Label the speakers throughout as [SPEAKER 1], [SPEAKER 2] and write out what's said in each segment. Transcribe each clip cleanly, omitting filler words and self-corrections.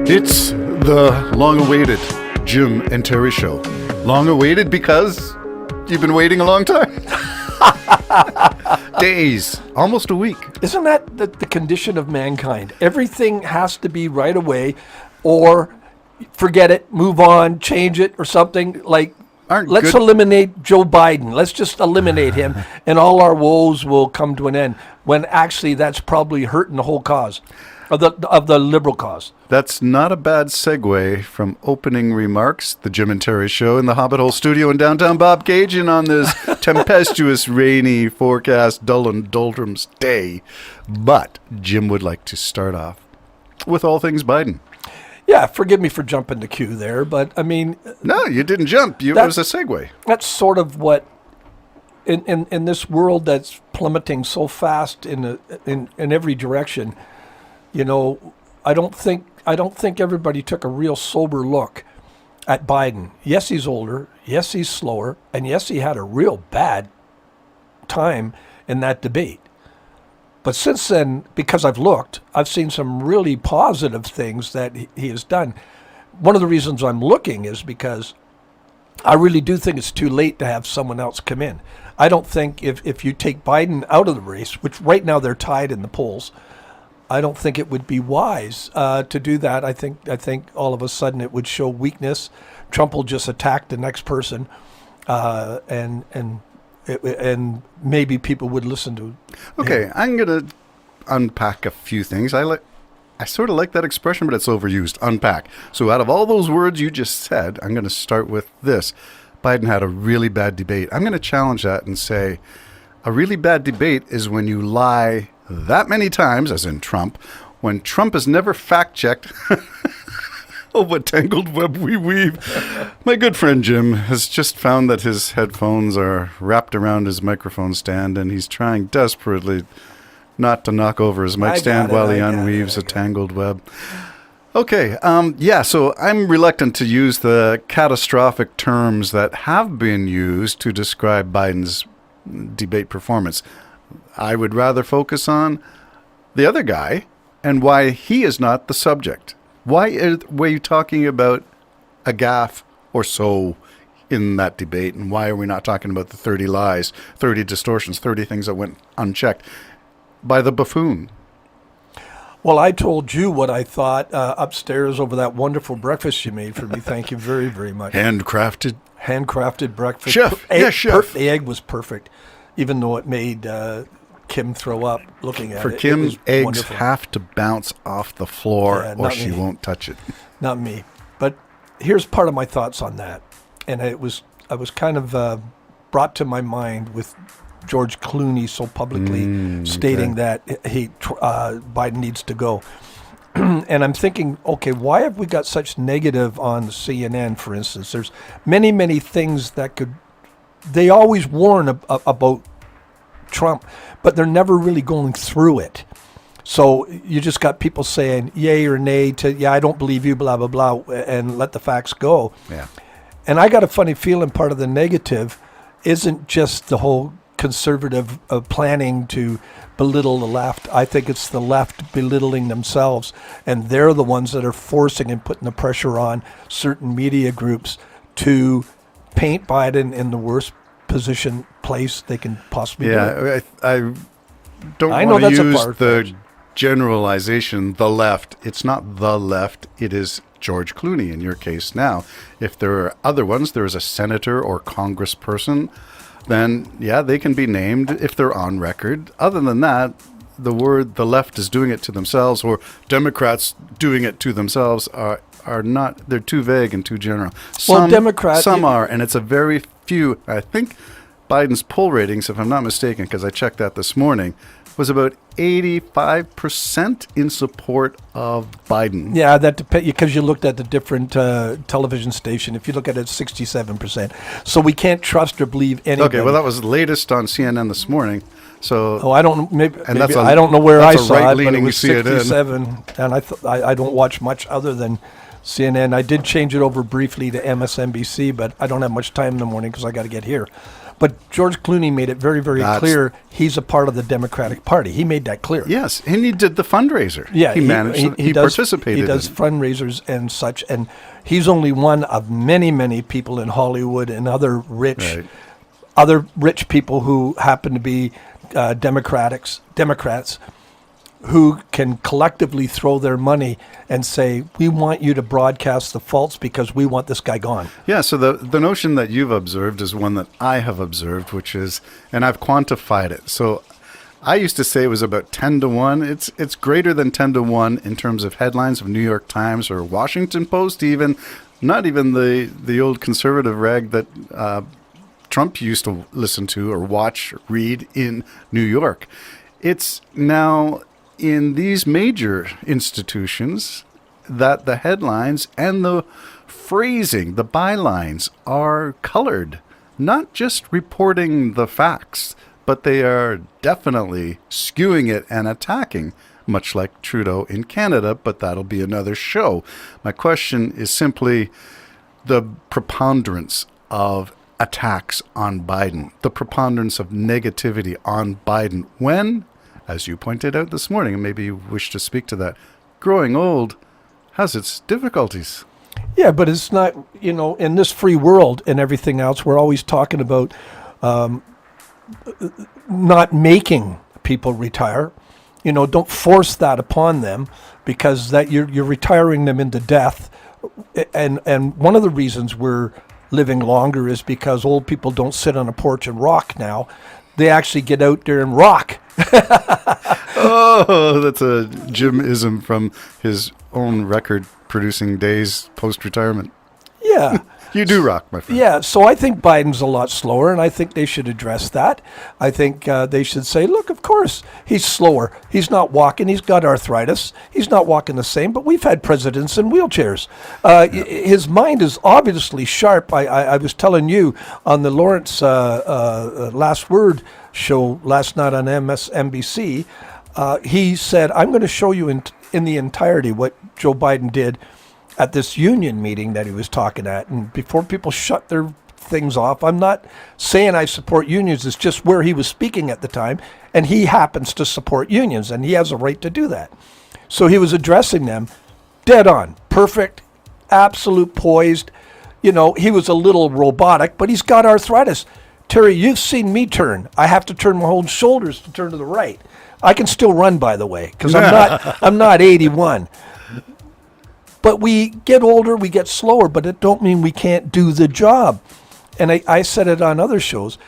[SPEAKER 1] It's the long-awaited Jim and Terry Show. Long-awaited because you've been waiting a long time. Days, almost a week.
[SPEAKER 2] Isn't that the condition of mankind? Everything has to be right away, or forget it, move on, change it, or something. Like, let's eliminate Joe Biden. Let's just eliminate him, and all our woes will come to an end. When actually, that's probably hurting the whole cause of the liberal cause.
[SPEAKER 1] That's not a bad segue from opening remarks. The Jim and Terry Show in the Hobbit Hole studio in downtown Bob Cajun on this tempestuous, rainy, forecast, dull and doldrums day. But Jim would like to start off with all things Biden.
[SPEAKER 2] Yeah, forgive me for jumping the queue there, but I mean...
[SPEAKER 1] No, you didn't jump. It was a segue.
[SPEAKER 2] That's sort of what, in this world that's plummeting so fast in every direction, you know, I don't think everybody took a real sober look at Biden. Yes, he's older. Yes, he's slower. And yes, he had a real bad time in that debate. But since then, because I've looked, I've seen some really positive things that he has done. One of the reasons I'm looking is because I really do think it's too late to have someone else come in. I don't think if you take Biden out of the race, which right now they're tied in the polls, I don't think it would be wise to do that. I think all of a sudden it would show weakness. Trump will just attack the next person, and maybe people would listen to.
[SPEAKER 1] Okay, I'm gonna unpack a few things. I sort of like that expression, but it's overused. Unpack. So out of all those words you just said, I'm going to start with this. Biden had a really bad debate. I'm going to challenge that and say a really bad debate is when you lie that many times, as in Trump, when Trump has never fact-checked. Oh, what tangled web we weave. My good friend Jim has just found that his headphones are wrapped around his microphone stand, and he's trying desperately not to knock over his mic stand while he unweaves a tangled web. Okay, so I'm reluctant to use the catastrophic terms that have been used to describe Biden's debate performance. I would rather focus on the other guy and why he is not the subject. Why were you talking about a gaffe or so in that debate, and why are we not talking about the 30 lies, 30 distortions, 30 things that went unchecked by the buffoon?
[SPEAKER 2] Well, I told you what I thought upstairs over that wonderful breakfast you made for me. Thank you very, very much.
[SPEAKER 1] Handcrafted
[SPEAKER 2] breakfast.
[SPEAKER 1] Chef. Chef.
[SPEAKER 2] The egg was perfect, even though it made Kim throw up looking at it.
[SPEAKER 1] For Kim, eggs
[SPEAKER 2] wonderful.
[SPEAKER 1] have to bounce off the floor or she won't touch it.
[SPEAKER 2] Not me. But here's part of my thoughts on that. And I was kind of brought to my mind with George Clooney so publicly stating that Biden needs to go. And I'm thinking, okay, why have we got such negative on CNN, for instance? There's many, many things that they always warn about Trump, but they're never really going through it. So you just got people saying yay or nay to, I don't believe you, blah, blah, blah, and let the facts go.
[SPEAKER 1] Yeah.
[SPEAKER 2] And I got a funny feeling part of the negative isn't just the whole conservative planning to belittle the left. I think it's the left belittling themselves, and they're the ones that are forcing and putting the pressure on certain media groups to paint Biden in the worst place they can possibly do.
[SPEAKER 1] I don't want to use the generalization, the left. It's not the left. It is George Clooney in your case now. If there are other ones, there is a senator or congressperson, then, they can be named if they're on record. Other than that, the word the left is doing it to themselves or Democrats doing it to themselves are not, they're too vague and too general. Some are, and it's a very few. I think Biden's poll ratings, if I'm not mistaken, because I checked that this morning, was about 85% in support of Biden.
[SPEAKER 2] Yeah, that depends, because you looked at the different television station. If you look at it, 67%. So we can't trust or believe anybody.
[SPEAKER 1] Okay, well, that was the latest on CNN this morning. So
[SPEAKER 2] I don't I don't know where I saw it, but it was 67. And I don't watch much other than CNN. I did change it over briefly to MSNBC, but I don't have much time in the morning because I got to get here. But George Clooney made it very, very clear he's a part of the Democratic Party. He made that clear.
[SPEAKER 1] Yes, and he did the fundraiser.
[SPEAKER 2] Yeah,
[SPEAKER 1] he managed. He participated.
[SPEAKER 2] He does fundraisers and such, and he's only one of many, many people in Hollywood and other rich people who happen to be Democrats who can collectively throw their money and say, we want you to broadcast the faults because we want this guy gone.
[SPEAKER 1] Yeah, so the notion that you've observed is one that I have observed, which is, and I've quantified it. So I used to say it was about 10 to 1. It's greater than 10 to 1 in terms of headlines of New York Times or Washington Post even, not even the old conservative rag that Trump used to listen to or watch, read in New York. It's now in these major institutions that the headlines and the phrasing, the bylines, are colored, not just reporting the facts, but they are definitely skewing it and attacking, much like Trudeau in Canada, but that'll be another show. My question is simply the preponderance of attacks on Biden, the preponderance of negativity on Biden, when, as you pointed out this morning, and maybe you wish to speak to that, growing old has its difficulties.
[SPEAKER 2] Yeah, but it's not, in this free world and everything else, we're always talking about not making people retire. Don't force that upon them, because that you're retiring them into death. And one of the reasons we're living longer is because old people don't sit on a porch and rock now. They actually get out there and rock.
[SPEAKER 1] Oh, that's a Jim-ism from his own record-producing days post-retirement.
[SPEAKER 2] Yeah.
[SPEAKER 1] You do rock, my friend.
[SPEAKER 2] Yeah, so I think Biden's a lot slower, and I think they should address that. I think they should say, look, of course, he's slower. He's not walking. He's got arthritis. He's not walking the same, but we've had presidents in wheelchairs. His mind is obviously sharp. I was telling you on the Lawrence Last Word show last night on MSNBC, he said, I'm going to show you in the entirety what Joe Biden did at this union meeting that he was talking at. And before people shut their things off, I'm not saying I support unions. It's just where he was speaking at the time. And he happens to support unions, and he has a right to do that. So he was addressing them dead on, perfect, absolute poised. He was a little robotic, but he's got arthritis. Terry, you've seen me turn. I have to turn my whole shoulders to turn to the right. I can still run, by the way, because I'm not 81. But we get older, we get slower, but it don't mean we can't do the job. And I said it on other shows.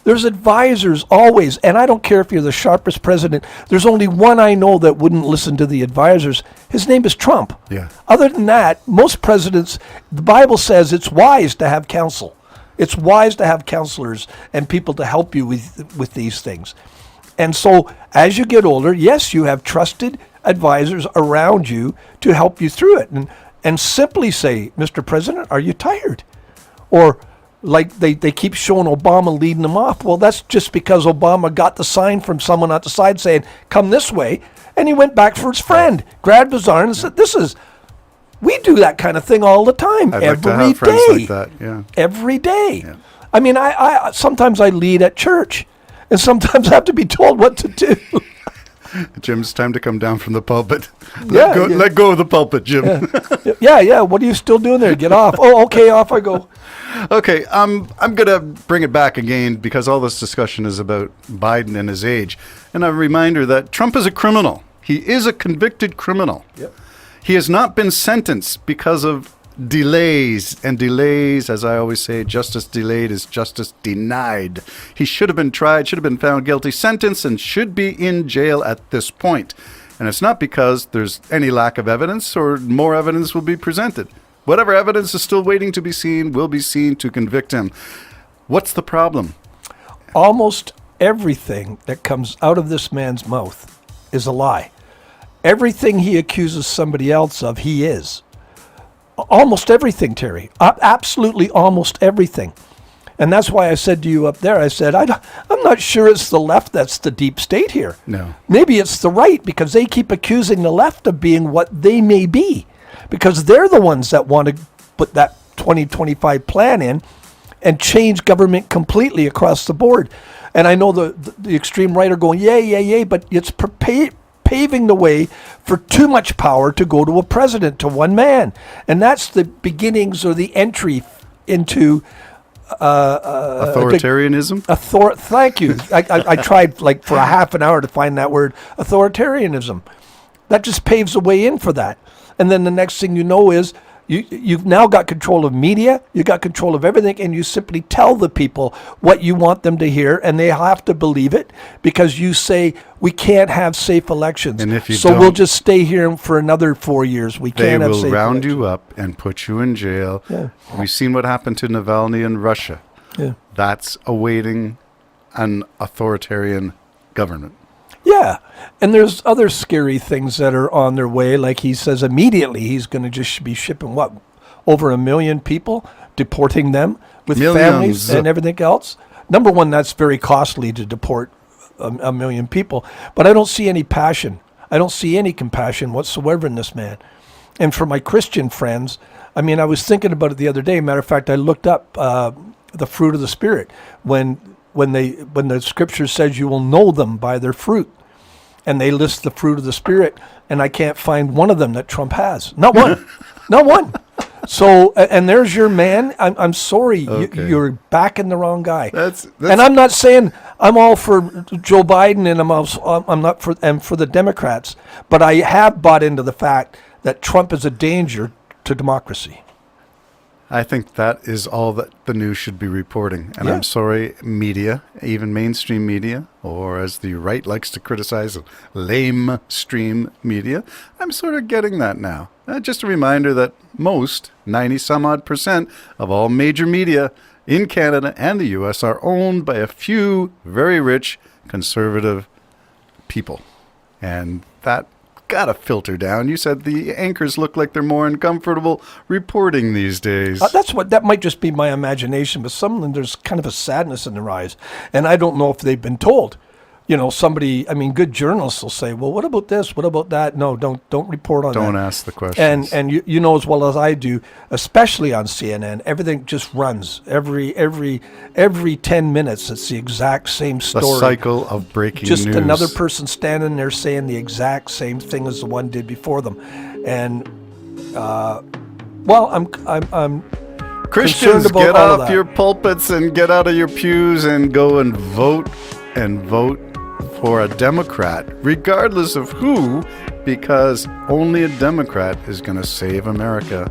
[SPEAKER 2] There's advisors always, and I don't care if you're the sharpest president. There's only one I know that wouldn't listen to the advisors. His name is Trump.
[SPEAKER 1] Yeah.
[SPEAKER 2] Other than that, most presidents, the Bible says it's wise to have counsel. It's wise to have counselors and people to help you with these things. And so as you get older, yes, you have trusted advisors around you to help you through it. And simply say, Mr. President, are you tired? Or like they keep showing Obama leading them off. Well, that's just because Obama got the sign from someone at the side saying, come this way. And he went back for his friend, grabbed his arm and said, we do that kind of thing all the time.
[SPEAKER 1] I'd
[SPEAKER 2] every
[SPEAKER 1] like to have friends like that, yeah.
[SPEAKER 2] Every day.
[SPEAKER 1] Yeah.
[SPEAKER 2] I mean, I sometimes I lead at church, and sometimes I have to be told what to do.
[SPEAKER 1] Jim, it's time to come down from the pulpit.
[SPEAKER 2] Yeah,
[SPEAKER 1] Let go of the pulpit, Jim.
[SPEAKER 2] Yeah. What are you still doing there? Get off. Oh, okay, off I go.
[SPEAKER 1] Okay, I'm going to bring it back again because all this discussion is about Biden and his age. And a reminder that Trump is a criminal. He is a convicted criminal.
[SPEAKER 2] Yep.
[SPEAKER 1] He has not been sentenced because of delays. And delays, as I always say, justice delayed is justice denied. He should have been tried, should have been found guilty, sentenced, and should be in jail at this point. And it's not because there's any lack of evidence or more evidence will be presented. Whatever evidence is still waiting to be seen will be seen to convict him. What's the problem?
[SPEAKER 2] Almost everything that comes out of this man's mouth is a lie. Everything he accuses somebody else of, he is. Almost everything, Terry. Absolutely almost everything. And that's why I said to you up there, I said, I'm not sure it's the left that's the deep state here.
[SPEAKER 1] No.
[SPEAKER 2] Maybe it's the right, because they keep accusing the left of being what they may be, because they're the ones that want to put that 2025 plan in. and change government completely across the board. And I know the extreme right are going, yay, but it's paving the way for too much power to go to a president, to one man. And that's the beginnings or the entry into
[SPEAKER 1] authoritarianism.
[SPEAKER 2] Thank you. I tried like for a half an hour to find that word, authoritarianism. That just paves the way in for that. And then the next thing you know is you've now got control of media, you got control of everything, and you simply tell the people what you want them to hear, and they have to believe it because you say we can't have safe elections.
[SPEAKER 1] And if you
[SPEAKER 2] so
[SPEAKER 1] don't,
[SPEAKER 2] we'll just stay here for another 4 years. We can't have safe
[SPEAKER 1] They will round
[SPEAKER 2] elections.
[SPEAKER 1] you up and put you in jail.
[SPEAKER 2] Yeah.
[SPEAKER 1] We've seen what happened to Navalny in Russia.
[SPEAKER 2] Yeah.
[SPEAKER 1] That's awaiting an authoritarian government.
[SPEAKER 2] Yeah, and there's other scary things that are on their way. Like he says immediately he's going to just be shipping, over 1 million people, deporting them with families and everything else. Number one, that's very costly to deport a million people. But I don't see any passion. I don't see any compassion whatsoever in this man. And for my Christian friends, I mean, I was thinking about it the other day. Matter of fact, I looked up the fruit of the Spirit when the scripture says you will know them by their fruit, and they list the fruit of the Spirit, and I can't find one of them that Trump has. Not one. Not one. So, and there's your man. I'm sorry,
[SPEAKER 1] Okay.
[SPEAKER 2] you're backing the wrong guy.
[SPEAKER 1] That's
[SPEAKER 2] And I'm not saying I'm all for Joe Biden, and I'm not for the Democrats, but I have bought into the fact that Trump is a danger to democracy.
[SPEAKER 1] I think that is all that the news should be reporting. And
[SPEAKER 2] Yeah.
[SPEAKER 1] I'm sorry, media, even mainstream media, or as the right likes to criticize, lame stream media, I'm sort of getting that now. Just a reminder that most, 90 some odd % of all major media in Canada and the US are owned by a few very rich conservative people. And that gotta filter down. You said the anchors look like they're more uncomfortable reporting these days.
[SPEAKER 2] That might just be my imagination, but some of them, there's kind of a sadness in their eyes, and I don't know if they've been told. You know, good journalists will say, "Well, what about this? What about that?" No, don't report on that.
[SPEAKER 1] Don't ask the questions.
[SPEAKER 2] And you know as well as I do, especially on CNN, everything just runs every 10 minutes. It's the exact same story.
[SPEAKER 1] The cycle of breaking
[SPEAKER 2] just
[SPEAKER 1] news.
[SPEAKER 2] another person standing there saying the exact same thing as the one did before them, and I'm
[SPEAKER 1] Christians,
[SPEAKER 2] concerned about
[SPEAKER 1] get
[SPEAKER 2] all of
[SPEAKER 1] off
[SPEAKER 2] that.
[SPEAKER 1] your pulpits and get out of your pews and go and vote for a Democrat, regardless of who, because only a Democrat is going to save America.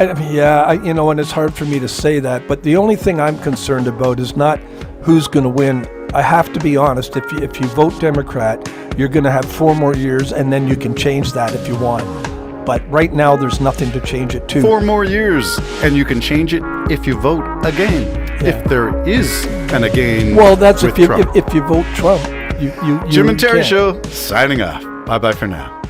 [SPEAKER 2] And it's hard for me to say that, but the only thing I'm concerned about is not who's going to win. I have to be honest. If you vote Democrat, you're going to have 4 more years, and then you can change that if you want. But right now, there's nothing to change it to.
[SPEAKER 1] 4 more years, and you can change it if you vote again.
[SPEAKER 2] Yeah.
[SPEAKER 1] If there is an again.
[SPEAKER 2] Well, that's
[SPEAKER 1] with
[SPEAKER 2] if
[SPEAKER 1] Trump.
[SPEAKER 2] you vote Trump. You
[SPEAKER 1] Jim and Terry
[SPEAKER 2] can't.
[SPEAKER 1] Show signing off. Bye bye for now.